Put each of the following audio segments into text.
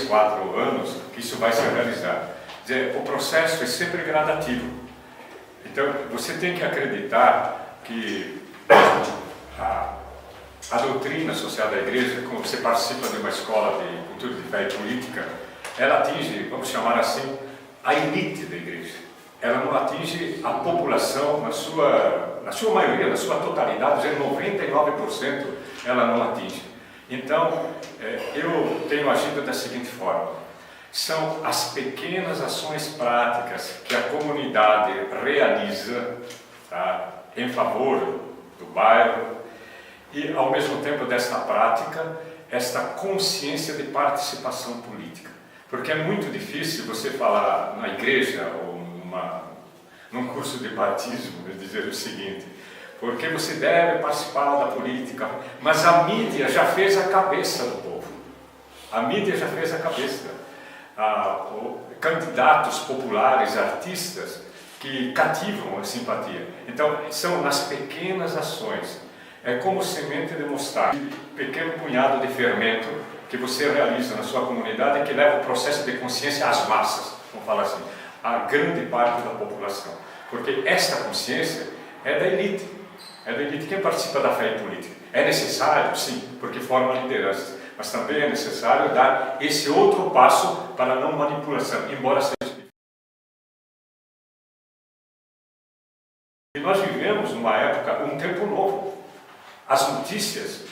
4 anos que isso vai se realizar. Quer dizer, o processo é sempre gradativo. Então, você tem que acreditar que a doutrina social da igreja, como você participa de uma escola de cultura de fé e política, ela atinge, vamos chamar assim, a elite da igreja. Ela não atinge a população na sua maioria, na sua totalidade, 99% ela não atinge. Então, eu tenho agido da seguinte forma: são as pequenas ações práticas que a comunidade realiza, tá, em favor do bairro, e ao mesmo tempo desta prática, esta consciência de participação política. Porque é muito difícil você falar na igreja ou num curso de batismo e dizer o seguinte: porque você deve participar da política, mas a mídia já fez a cabeça do povo. A mídia já fez a cabeça. Candidatos populares, artistas que cativam a simpatia. Então, são nas pequenas ações. É como semente de mostarda, um pequeno punhado de fermento que você realiza na sua comunidade, que leva o processo de consciência às massas, vamos falar assim, a grande parte da população. Porque esta consciência é da elite. É da elite. Quem participa da fé e política? É necessário, sim, porque forma lideranças. Mas também é necessário dar esse outro passo para a não manipulação, embora seja difícil. E nós vivemos numa época, um tempo novo. As notícias,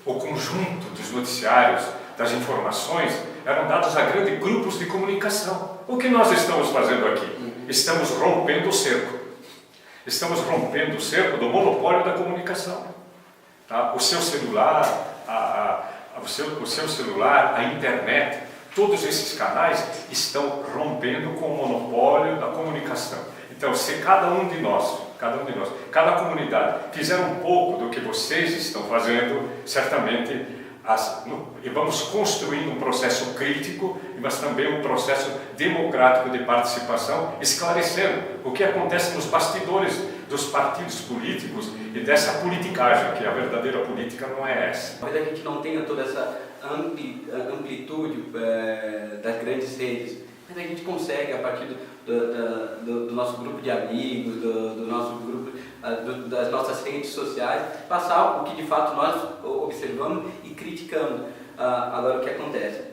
o conjunto dos noticiários, das informações, eram dadas a grandes grupos de comunicação. O que nós estamos fazendo aqui? Estamos rompendo o cerco. Estamos rompendo o cerco do monopólio da comunicação. Tá? O seu celular, o seu celular, a internet, todos esses canais estão rompendo com o monopólio da comunicação. Então, se cada um de nós, cada comunidade fizer um pouco do que vocês estão fazendo, certamente e vamos construindo um processo crítico, mas também um processo democrático de participação, esclarecendo o que acontece nos bastidores dos partidos políticos e dessa politicagem, que a verdadeira política não é essa. Talvez a gente não tenha toda essa amplitude das grandes redes, mas a gente consegue, a partir do nosso grupo de amigos, do nosso grupo, das nossas redes sociais, passar o que de fato nós observamos e criticamos. Agora, o que acontece?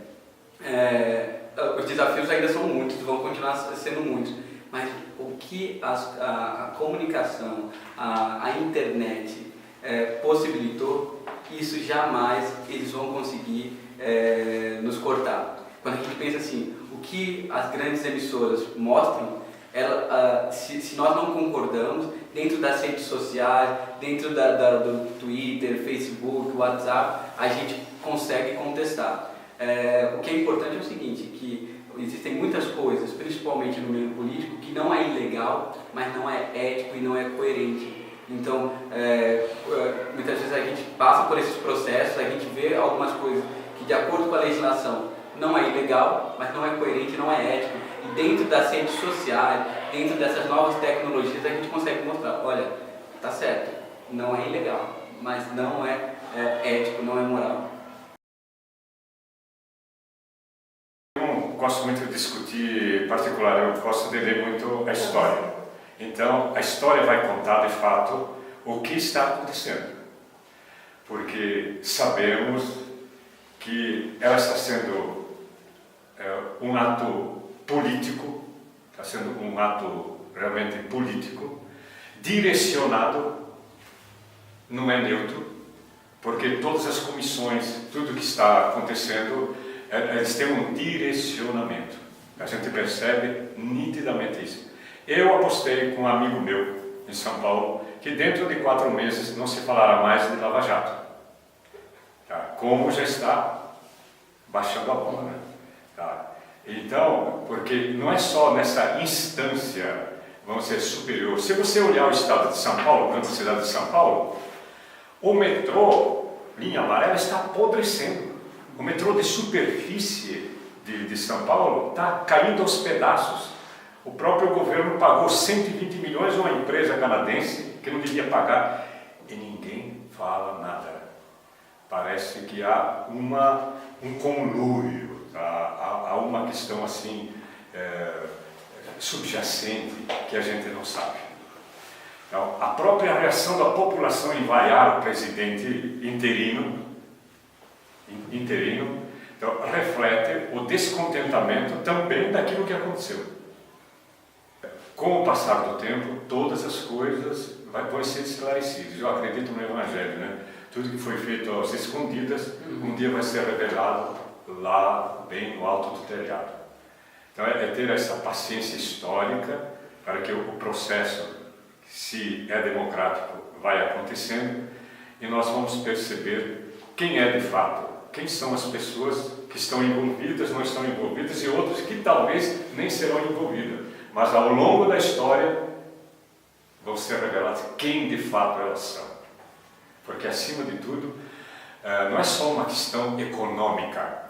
Os desafios ainda são muitos, vão continuar sendo muitos, mas o que a comunicação, a internet possibilitou, isso jamais eles vão conseguir nos cortar. Quando a gente pensa assim, o que as grandes emissoras mostram, se nós não concordamos, dentro das redes sociais, dentro do Twitter, Facebook, WhatsApp, a gente consegue contestar. O que é importante é o seguinte, que existem muitas coisas, principalmente no meio político, que não é ilegal, mas não é ético e não é coerente. Então, muitas vezes a gente passa por esses processos, a gente vê algumas coisas que, de acordo com a legislação, não é ilegal, mas não é coerente, não é ético. E dentro das redes sociais, dentro dessas novas tecnologias, a gente consegue mostrar, olha, tá certo, não é ilegal, mas não é ético, não é moral. Eu não gosto muito de discutir particular, eu gosto de ler muito a história. Então, a história vai contar, de fato, o que está acontecendo. Porque sabemos que ela está sendo um ato político, está sendo um ato realmente político, direcionado, não é neutro, porque todas as comissões, tudo que está acontecendo, eles têm um direcionamento. A gente percebe nitidamente isso. Eu apostei com um amigo meu em São Paulo que dentro de 4 meses não se falará mais de Lava Jato. Tá? Como já está baixando a bola, né? Tá? Então, porque não é só nessa instância, vamos dizer, superior. Se você olhar o estado de São Paulo, a grande cidade de São Paulo, o metrô, linha amarela, está apodrecendo. O metrô de superfície de São Paulo está caindo aos pedaços. O próprio governo pagou 120 milhões a uma empresa canadense que não devia pagar e ninguém fala nada. Parece que há um conluio, há uma questão assim subjacente que a gente não sabe. Então, a própria reação da população em vaiar o presidente interino, então, reflete o descontentamento também daquilo que aconteceu. Com o passar do tempo, todas as coisas vão ser esclarecidas. Eu acredito no Evangelho, né? Tudo que foi feito às escondidas, um dia vai ser revelado lá, bem no alto do telhado. Então, é ter essa paciência histórica para que o processo, se é democrático, vai acontecendo e nós vamos perceber quem é de fato, quem são as pessoas que estão envolvidas, não estão envolvidas e outras que talvez nem serão envolvidas. Mas ao longo da história vão ser reveladas quem de fato elas são. Porque acima de tudo, não é só uma questão econômica.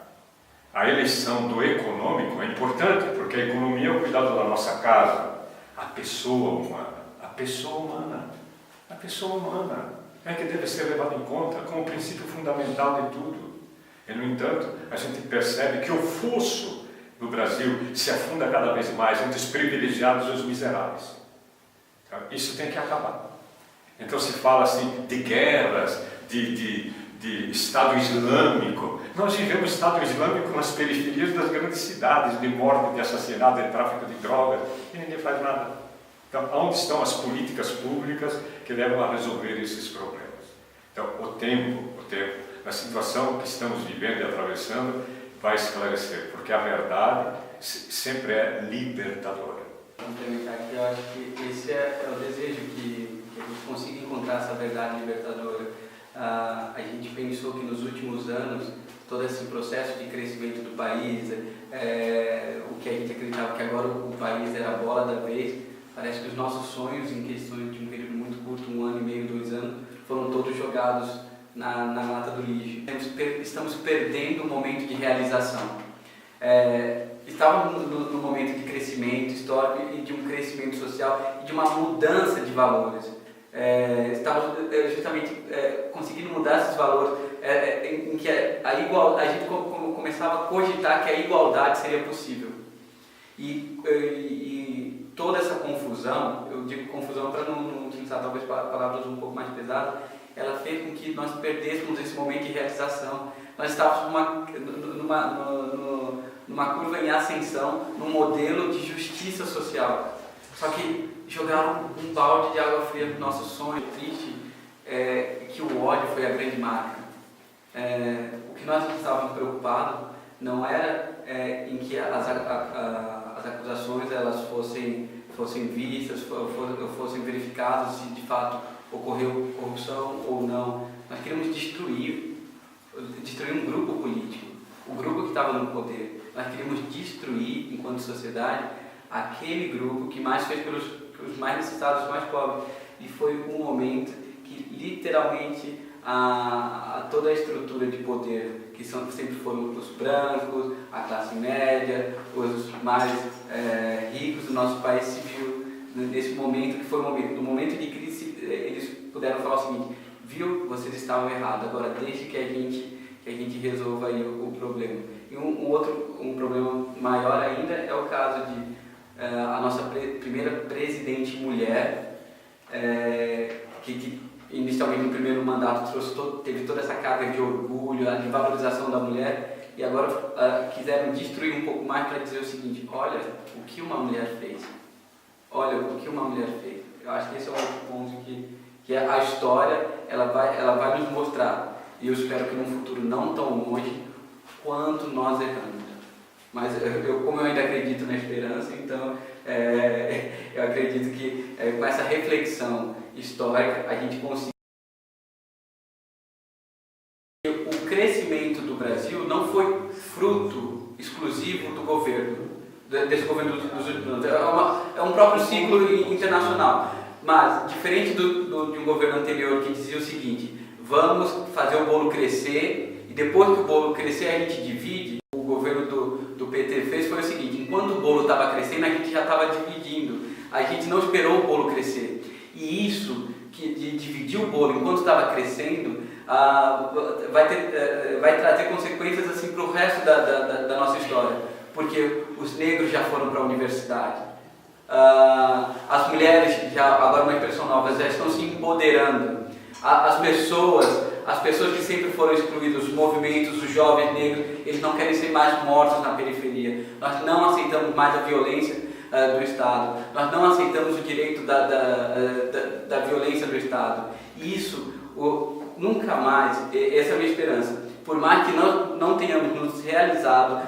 A eleição do econômico é importante, porque a economia é o cuidado da nossa casa, a pessoa humana é que deve ser levada em conta como o princípio fundamental de tudo. E, no entanto, a gente percebe que o fosso no Brasil se afunda cada vez mais entre os privilegiados e os miseráveis. Então, isso tem que acabar. Então se fala assim de guerras, de Estado Islâmico. Nós vivemos Estado Islâmico nas periferias das grandes cidades, de morte, de assassinato, de tráfico de drogas, e ninguém faz nada. Então, onde estão as políticas públicas que levam a resolver esses problemas? Então, o tempo, a situação que estamos vivendo e atravessando vai esclarecer, porque a verdade sempre é libertadora. Complementar aqui, eu acho que esse é o desejo que a gente consiga encontrar essa verdade libertadora. A gente pensou que nos últimos anos, todo esse processo de crescimento do país, o que a gente acreditava que agora o país era a bola da vez, parece que os nossos sonhos, em questões de um período muito curto, 1 ano e meio, 2 anos, foram todos jogados na lata do lixo. Estamos perdendo o momento de realização. Estávamos no momento de crescimento histórico e de um crescimento social e de uma mudança de valores. Estávamos justamente conseguindo mudar esses valores em que a gente começava a cogitar que a igualdade seria possível. E toda essa confusão, eu digo confusão para não utilizar talvez palavras um pouco mais pesadas, ela fez com que nós perdêssemos esse momento de realização. Nós estávamos numa curva em ascensão, num modelo de justiça social. Só que jogaram um balde de água fria no nosso sonho. Triste que o ódio foi a grande marca. O que nós estávamos preocupados não era em que as acusações elas fossem vistas, fossem verificadas se de fato ocorreu corrupção ou não. Nós queríamos destruir um grupo político, o grupo que estava no poder. Nós queríamos destruir, enquanto sociedade, aquele grupo que mais fez pelos mais necessitados, os mais pobres. E foi um momento que, literalmente, toda a estrutura de poder, que sempre foram os brancos, a classe média, os mais ricos do nosso país, se viu nesse momento, que foi o momento de crise. Eles puderam falar o seguinte: viu, vocês estavam errados, agora deixe que a gente resolva aí o problema. E um problema maior ainda é o caso de a nossa primeira presidente mulher, que inicialmente no primeiro mandato teve toda essa carga de orgulho, de valorização da mulher, e agora quiseram destruir um pouco mais para dizer o seguinte: olha o que uma mulher fez, olha o que uma mulher fez. Eu acho que esse é um outro ponto que a história ela vai nos mostrar, e eu espero que num futuro não tão longe, quanto nós erramos. Mas como eu ainda acredito na esperança, então eu acredito que com essa reflexão histórica a gente consiga. O crescimento do Brasil não foi fruto exclusivo do governo, desse governo dos últimos anos. É um próprio ciclo internacional. Mas, diferente de um governo anterior que dizia o seguinte: vamos fazer o bolo crescer e depois que o bolo crescer a gente divide, o governo do PT fez foi o seguinte: enquanto o bolo estava crescendo, a gente já estava dividindo. A gente não esperou o bolo crescer. E isso, de dividir o bolo enquanto estava crescendo, vai trazer consequências assim para o resto da nossa história, porque os negros já foram para a universidade, as mulheres, já, agora uma expressão nova, já estão se empoderando, as pessoas que sempre foram excluídas, os movimentos, os jovens negros, eles não querem ser mais mortos na periferia. Nós não aceitamos mais a violência do Estado, nós não aceitamos o direito da violência do Estado. E isso, nunca mais, essa é a minha esperança. Por mais que nós não tenhamos nos realizado,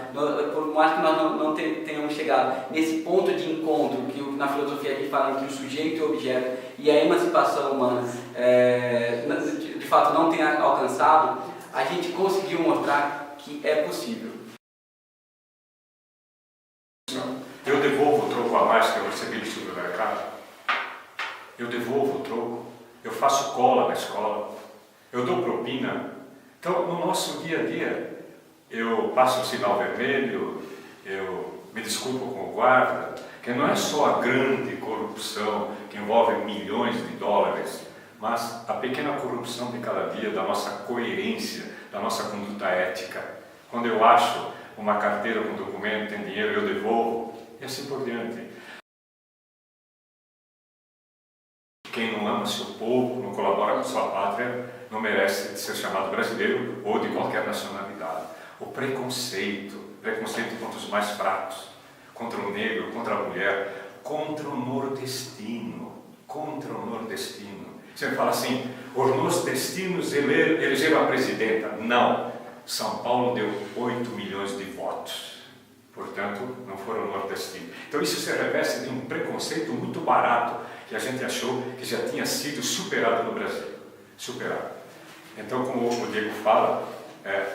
por mais que nós não tenhamos chegado nesse ponto de encontro, que na filosofia a gente fala entre o sujeito e o objeto, e a emancipação humana de fato não tenha alcançado, a gente conseguiu mostrar que é possível. Eu devolvo o troco a mais que eu recebi do supermercado. Eu devolvo o troco. Eu faço cola na escola. Eu dou propina. Então, no nosso dia a dia, eu passo o sinal vermelho, eu me desculpo com o guarda, que não é só a grande corrupção que envolve milhões de dólares, mas a pequena corrupção de cada dia, da nossa coerência, da nossa conduta ética. Quando eu acho uma carteira com documento, tem dinheiro, eu devolvo, e assim por diante. Quem não ama seu povo, não colabora com sua pátria, não merece ser chamado brasileiro ou de qualquer nacionalidade. O preconceito contra os mais fracos, contra o negro, contra a mulher, contra o nordestino, Você fala assim, os nordestinos elegeram a presidenta. Não, São Paulo deu 8 milhões de votos. Portanto, não foram nordestinos. Então isso se reveste de um preconceito muito barato que a gente achou que já tinha sido superado no Brasil. Superado. Então, como o Diego fala,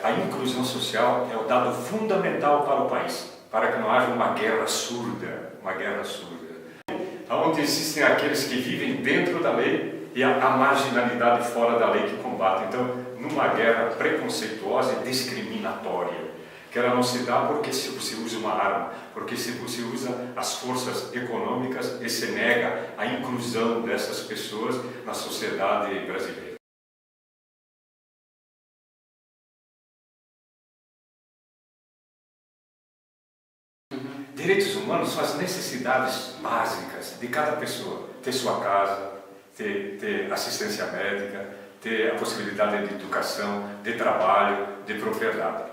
a inclusão social é o dado fundamental para o país, para que não haja uma guerra surda, onde existem aqueles que vivem dentro da lei e a marginalidade fora da lei que combate. Então, numa guerra preconceituosa e discriminatória, que ela não se dá porque se usa uma arma, porque se usa as forças econômicas e se nega a inclusão dessas pessoas na sociedade brasileira. Direitos humanos são as necessidades básicas de cada pessoa. Ter sua casa, ter assistência médica, ter a possibilidade de educação, de trabalho, de propriedade.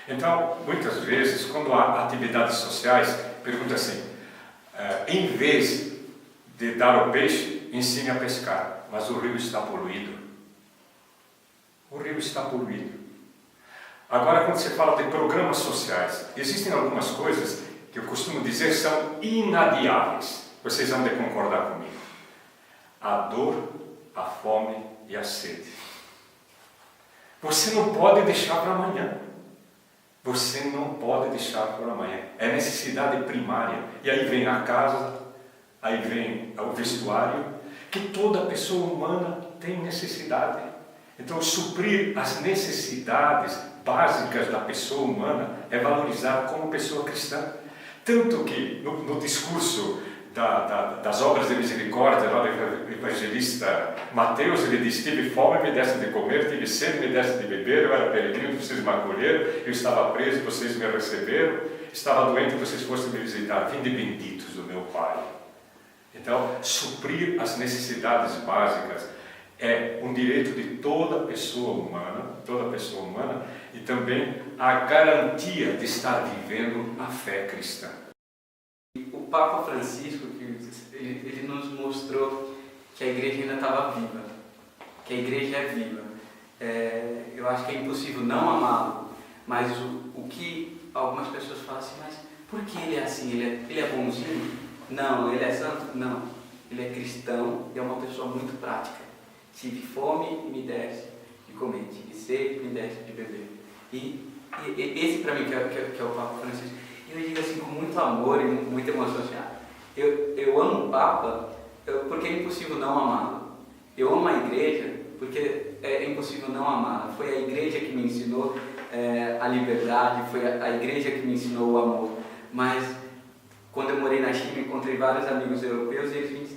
Então, muitas vezes, quando há atividades sociais, pergunta assim, em vez de dar o peixe, ensine a pescar, mas o rio está poluído. O rio está poluído. Agora, quando você fala de programas sociais, existem algumas coisas que eu costumo dizer são inadiáveis. Vocês vão de concordar comigo. A dor, a fome e a sede. Você não pode deixar para amanhã. Você não pode deixar para amanhã. É necessidade primária. E aí vem a casa, aí vem o vestuário, que toda pessoa humana tem necessidade. Então, suprir as necessidades básicas da pessoa humana é valorizar como pessoa cristã. Tanto que no discurso das obras de misericórdia, lá do evangelista Mateus, ele diz: tive fome, me deste de comer, tive sede, me deste de beber, eu era peregrino, vocês me acolheram, eu estava preso, vocês me receberam, estava doente, vocês foram me visitar, vinde benditos do meu Pai. Então, suprir as necessidades básicas é um direito de toda pessoa humana e também a garantia de estar vivendo a fé cristã. O Papa Francisco, ele nos mostrou que a igreja ainda estava viva, que a igreja é viva. Eu acho que é impossível não amá-lo, mas o que algumas pessoas falam assim, mas por que ele é assim? Ele é bonzinho? Não. Ele é santo? Não. Ele é cristão e é uma pessoa muito prática. Tive fome, me deste de comer, tive sede, me deste de beber. E esse para mim que é o Papa Francisco. Eu digo assim com muito amor e muita emoção assim, eu amo o Papa porque é impossível não amá-lo. Eu amo a igreja porque é impossível não amá-la. Foi a igreja que me ensinou a liberdade, foi a igreja que me ensinou o amor. Mas quando eu morei na China, encontrei vários amigos europeus e eles me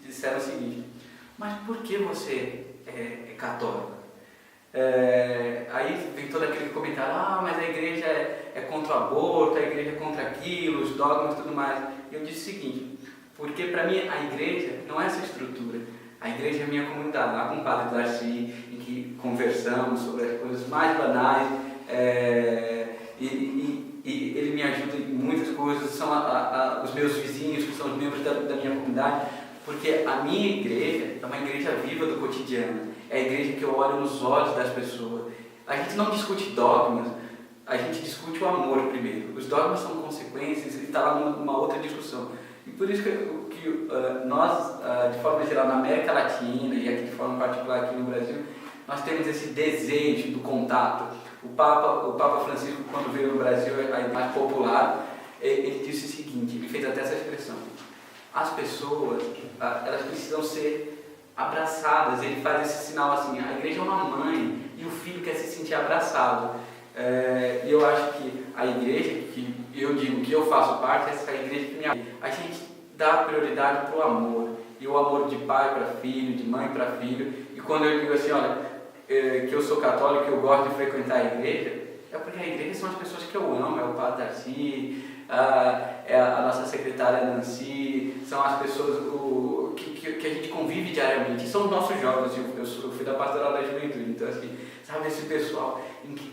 disseram o seguinte: mas por que você é católico? Aí vem todo aquele comentário, mas a igreja é contra o aborto, a igreja é contra aquilo, os dogmas e tudo mais. E eu disse o seguinte, porque para mim a igreja não é essa estrutura. A igreja é a minha comunidade, lá com o Padre Darcy, em que conversamos sobre as coisas mais banais, e ele me ajuda em muitas coisas, são os meus vizinhos, que são os membros da minha comunidade, porque a minha igreja é uma igreja viva do cotidiano, é a igreja que eu olho nos olhos das pessoas. A gente não discute dogmas, a gente discute o amor primeiro. Os dogmas são consequências e está lá numa outra discussão. E por isso que nós, de forma geral, na América Latina e aqui de forma particular aqui no Brasil, nós temos esse desejo do contato. O Papa Francisco, quando veio no Brasil, a mais popular, ele disse o seguinte, ele fez até essa expressão: as pessoas, elas precisam ser abraçadas. Ele faz esse sinal assim, a igreja é uma mãe e o filho quer se sentir abraçado. E eu acho que a igreja, que eu digo que eu faço parte, essa igreja que me ama. A gente dá prioridade para o amor, e o amor de pai para filho, de mãe para filho. E quando eu digo assim, olha, que eu sou católico, que eu gosto de frequentar a igreja, é porque a igreja são as pessoas que eu amo, é o Padre Darcy, é a nossa secretária Nancy, são as pessoas que a gente convive diariamente, são os nossos jovens. Eu fui da pastoral da juventude, então assim, sabe, esse pessoal em que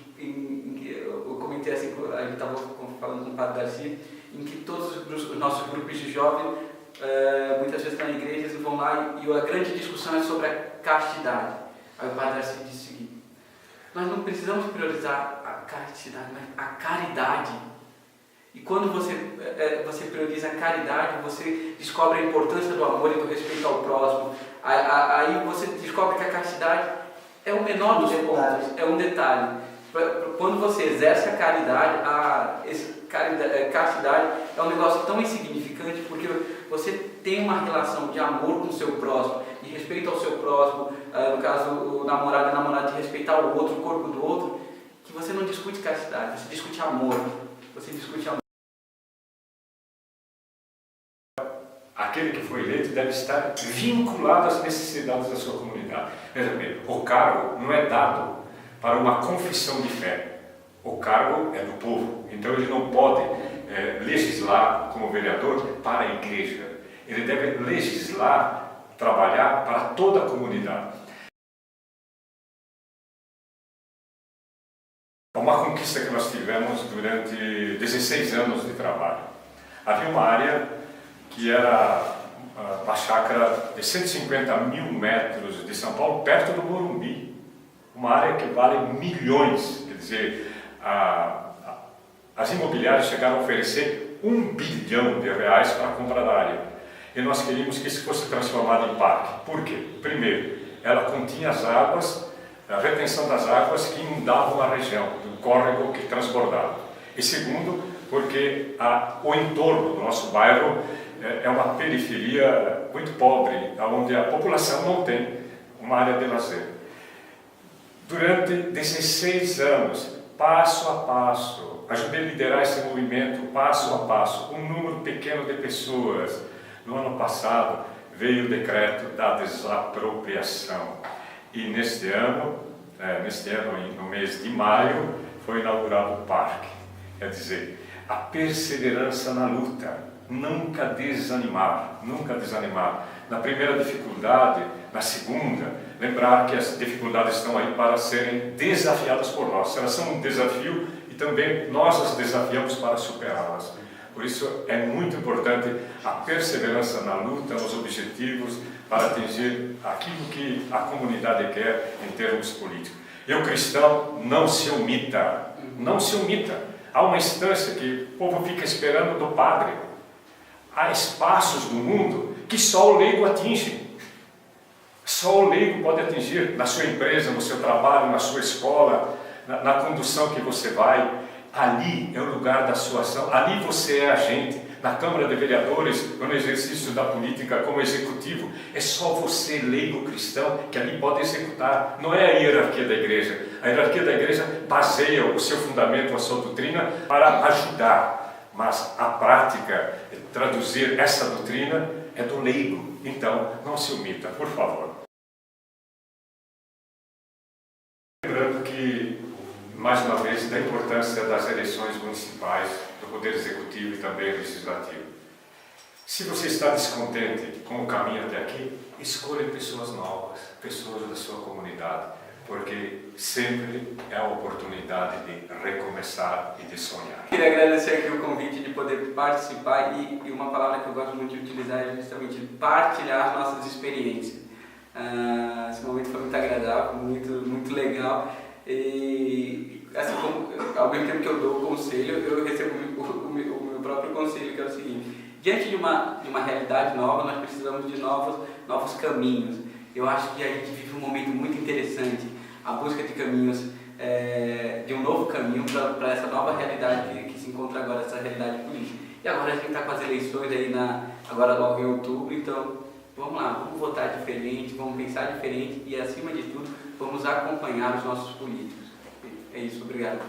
eu comentei assim, a gente estava falando com o Padre Darcy, em que todos os nossos grupos de jovens, muitas vezes na igreja, eles vão lá e a grande discussão é sobre a castidade. Aí o Padre Darcy disse o seguinte: nós não precisamos priorizar a castidade, mas a caridade. E quando você prioriza a caridade, você descobre a importância do amor e do respeito ao próximo. Aí você descobre que a castidade é o menor dos pontos, é um detalhe. Quando você exerce a caridade, castidade é um negócio tão insignificante, porque você tem uma relação de amor com o seu próximo, de respeito ao seu próximo, no caso o namorado e a namorada, de respeitar o outro, o corpo do outro, que você não discute castidade, você discute amor. Você discute amor. Aquele que foi eleito deve estar vinculado às necessidades da sua comunidade. Veja bem, o cargo não é dado para uma confissão de fé. O cargo é do povo. Então ele não pode legislar como vereador para a igreja. Ele deve legislar, trabalhar para toda a comunidade. Uma conquista que nós tivemos durante 16 anos de trabalho. Havia uma área que era uma chácara de 150 mil metros de São Paulo, perto do Morumbi. Uma área que vale milhões, quer dizer, as imobiliárias chegaram a oferecer R$1 bilhão para a compra da área. E nós queríamos que isso fosse transformado em parque. Por quê? Primeiro, ela continha as águas, a retenção das águas que inundavam a região, do córrego que transbordava. E segundo, porque o entorno do nosso bairro é uma periferia muito pobre, onde a população não tem uma área de lazer. Durante 16 anos, passo a passo, ajudei a liderar esse movimento passo a passo, um número pequeno de pessoas. No ano passado veio o decreto da desapropriação e neste ano, no mês de maio, foi inaugurado o parque. Quer dizer, a perseverança na luta, nunca desanimar, nunca desanimar. Na primeira dificuldade, na segunda, lembrar que as dificuldades estão aí para serem desafiadas por nós. Elas são um desafio e também nós as desafiamos para superá-las. Por isso é muito importante a perseverança na luta, nos objetivos, para atingir aquilo que a comunidade quer em termos políticos. E o cristão não se omita, não se omita. Há uma instância que o povo fica esperando do padre. Há espaços do mundo que só o leigo atinge. Só o leigo pode atingir na sua empresa, no seu trabalho, na sua escola, na condução que você vai. Ali é o lugar da sua ação, ali você é agente. Na Câmara de Vereadores, no exercício da política como executivo, é só você, leigo cristão, que ali pode executar. Não é a hierarquia da igreja. A hierarquia da igreja baseia o seu fundamento, a sua doutrina, para ajudar. Mas a prática, traduzir essa doutrina, é do leigo. Então, não se omita, por favor. das eleições municipais, do Poder Executivo e também Legislativo. Se você está descontente com o caminho até aqui, escolha pessoas novas, pessoas da sua comunidade, porque sempre é a oportunidade de recomeçar e de sonhar. Queria agradecer aqui o convite de poder participar e uma palavra que eu gosto muito de utilizar é justamente partilhar nossas experiências. Esse momento foi muito agradável, muito legal e assim como ao mesmo tempo que eu dou o conselho, eu recebo o meu próprio conselho, que é o seguinte: diante de uma realidade nova, nós precisamos de novos caminhos. Eu acho que a gente vive um momento muito interessante, a busca de caminhos, de um novo caminho para essa nova realidade que se encontra agora, essa realidade política. E agora a gente está com as eleições aí agora logo em outubro, então vamos lá, vamos votar diferente, vamos pensar diferente e, acima de tudo, vamos acompanhar os nossos políticos. É isso, obrigado.